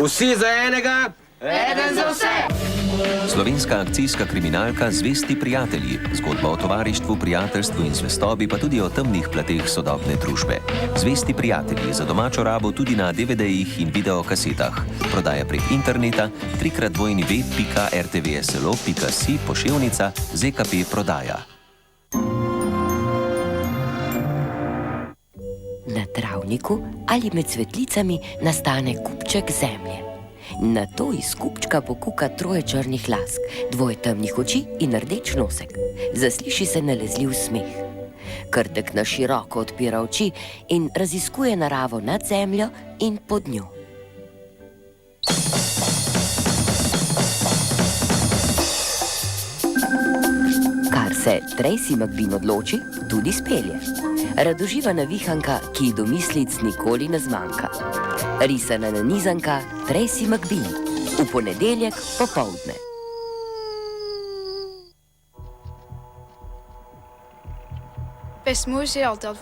Vsi za enega, eden za vse. Slovenska akcijska kriminalka Zvesti prijatelji. Zgodba o tovarištvu, prijateljstvu in zvestobi, pa tudi o temnih plateh sodobne družbe. Zvesti prijatelji za domačo rabo tudi na DVD-jih in videokasetah. Prodaja prek interneta www.rtvslo.si poševnica ZKP prodaja. Na travniku ali med cvetlicami nastane kupček zemlje. Nato iz kupčka pokuka troje črnih lask, dvoje temnih oči in rdeč nosek. Zasliši se nalezljiv smeh. Krtek na široko odpira oči in raziskuje naravo nad zemljo in pod njo. Kar se Tracy McBean odloči, tudi spelje. Radoživa navihanka, ki domislic nikoli ne zmanjka. Risana nanizanka Tracy McBean. V ponedeljek popoldne. Best moeder zei altijd